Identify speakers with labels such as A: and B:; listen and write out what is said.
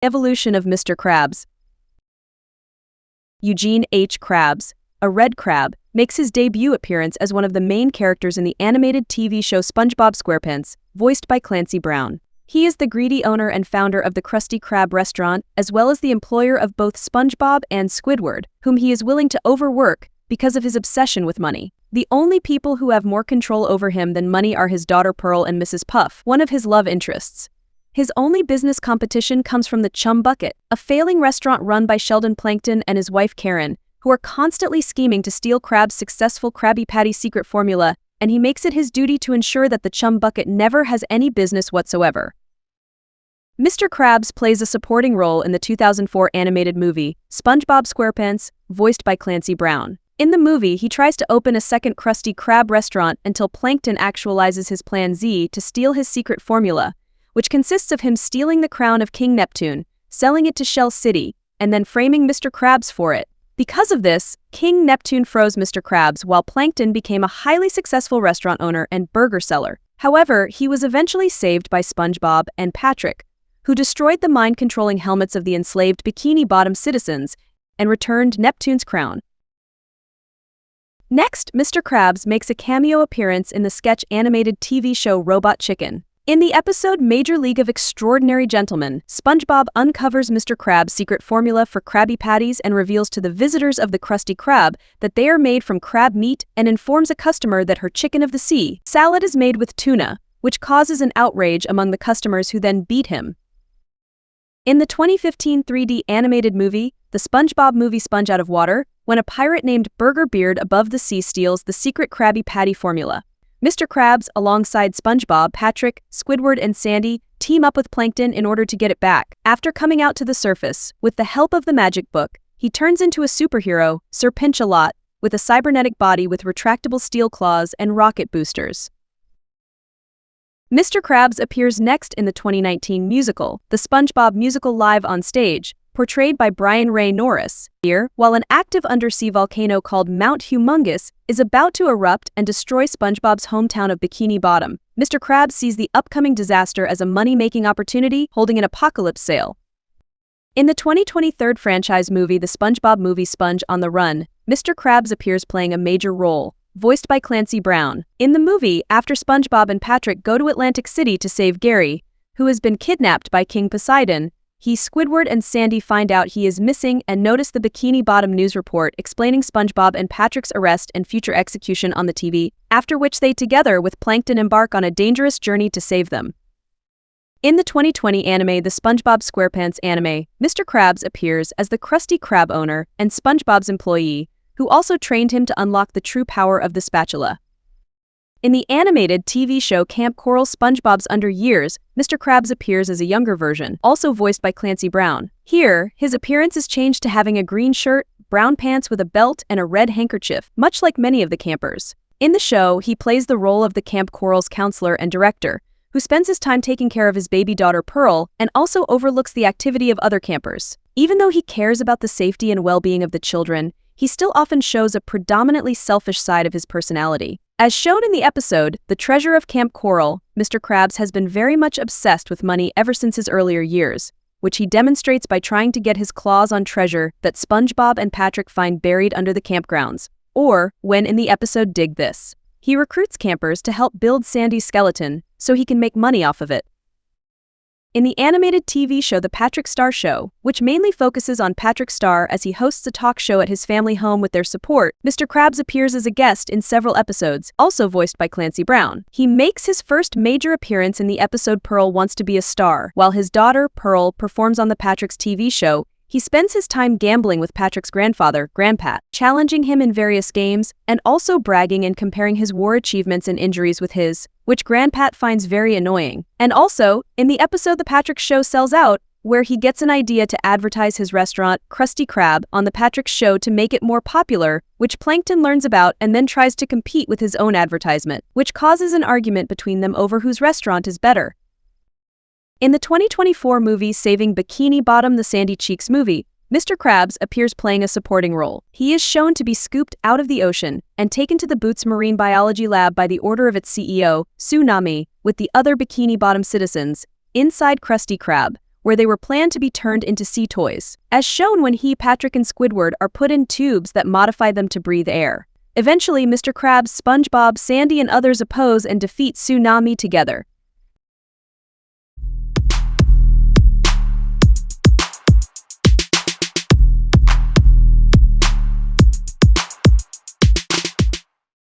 A: Evolution of Mr. Krabs. Eugene H. Krabs, a red crab, makes his debut appearance as one of the main characters in the animated TV show SpongeBob SquarePants, voiced by Clancy Brown. He is the greedy owner and founder of the Krusty Krab restaurant, as well as the employer of both SpongeBob and Squidward, whom he is willing to overwork because of his obsession with money. The only people who have more control over him than money are his daughter Pearl and Mrs. Puff, one of his love interests. His only business competition comes from the Chum Bucket, a failing restaurant run by Sheldon Plankton and his wife Karen, who are constantly scheming to steal Krabs' successful Krabby Patty secret formula, and he makes it his duty to ensure that the Chum Bucket never has any business whatsoever. Mr. Krabs plays a supporting role in the 2004 animated movie, SpongeBob SquarePants, voiced by Clancy Brown. In the movie, he tries to open a second Krusty Krab restaurant until Plankton actualizes his Plan Z to steal his secret formula, which consists of him stealing the crown of King Neptune, selling it to Shell City, and then framing Mr. Krabs for it. Because of this, King Neptune froze Mr. Krabs while Plankton became a highly successful restaurant owner and burger seller. However, he was eventually saved by SpongeBob and Patrick, who destroyed the mind-controlling helmets of the enslaved Bikini Bottom citizens and returned Neptune's crown. Next, Mr. Krabs makes a cameo appearance in the sketch animated TV show Robot Chicken. In the episode Major League of Extraordinary Gentlemen, SpongeBob uncovers Mr. Krabs' secret formula for Krabby Patties and reveals to the visitors of the Krusty Krab that they are made from crab meat and informs a customer that her chicken of the sea salad is made with tuna, which causes an outrage among the customers who then beat him. In the 2015 3D animated movie, the SpongeBob movie Sponge Out of Water, when a pirate named Burger Beard above the sea steals the secret Krabby Patty formula, Mr. Krabs, alongside SpongeBob, Patrick, Squidward, and Sandy, team up with Plankton in order to get it back. After coming out to the surface, with the help of the magic book, he turns into a superhero, Sir Pinch-a-Lot, with a cybernetic body with retractable steel claws and rocket boosters. Mr. Krabs appears next in the 2019 musical, The SpongeBob Musical Live on Stage, portrayed by Brian Ray Norris. Here, while an active undersea volcano called Mount Humongous is about to erupt and destroy SpongeBob's hometown of Bikini Bottom, Mr. Krabs sees the upcoming disaster as a money-making opportunity, holding an apocalypse sale. In the 2023 franchise movie The SpongeBob Movie Sponge on the Run, Mr. Krabs appears playing a major role, voiced by Clancy Brown. In the movie, after SpongeBob and Patrick go to Atlantic City to save Gary, who has been kidnapped by King Poseidon, Squidward and Sandy find out he is missing and notice the Bikini Bottom news report explaining SpongeBob and Patrick's arrest and future execution on the TV, after which they together with Plankton embark on a dangerous journey to save them. In the 2020 anime The SpongeBob SquarePants anime, Mr. Krabs appears as the Krusty Krab owner and SpongeBob's employee, who also trained him to unlock the true power of the spatula. In the animated TV show Kamp Koral SpongeBob's Under Years, Mr. Krabs appears as a younger version, also voiced by Clancy Brown. Here, his appearance is changed to having a green shirt, brown pants with a belt, and a red handkerchief, much like many of the campers. In the show, he plays the role of the Kamp Koral's counselor and director, who spends his time taking care of his baby daughter Pearl and also overlooks the activity of other campers. Even though he cares about the safety and well-being of the children, he still often shows a predominantly selfish side of his personality. As shown in the episode, The Treasure of Kamp Koral, Mr. Krabs has been very much obsessed with money ever since his earlier years, which he demonstrates by trying to get his claws on treasure that SpongeBob and Patrick find buried under the campgrounds. Or, when in the episode Dig This, he recruits campers to help build Sandy's skeleton so he can make money off of it. In the animated TV show The Patrick Star Show, which mainly focuses on Patrick Star as he hosts a talk show at his family home with their support, Mr. Krabs appears as a guest in several episodes, also voiced by Clancy Brown. He makes his first major appearance in the episode Pearl Wants to Be a Star. While his daughter, Pearl, performs on the Patrick's TV show, he spends his time gambling with Patrick's grandfather, Grandpat, challenging him in various games, and also bragging and comparing his war achievements and injuries with his, which Grandpat finds very annoying. And also, in the episode The Patrick Show Sells Out, where he gets an idea to advertise his restaurant, Krusty Krab, on the Patrick Show to make it more popular, which Plankton learns about and then tries to compete with his own advertisement, which causes an argument between them over whose restaurant is better. In the 2024 movie Saving Bikini Bottom the Sandy Cheeks movie, Mr. Krabs appears playing a supporting role. He is shown to be scooped out of the ocean and taken to the Boots Marine Biology Lab by the order of its CEO, Tsunami, with the other Bikini Bottom citizens, inside Krusty Krab, where they were planned to be turned into sea toys, as shown when Patrick and Squidward are put in tubes that modify them to breathe air. Eventually, Mr. Krabs, SpongeBob, Sandy, and others oppose and defeat Tsunami together,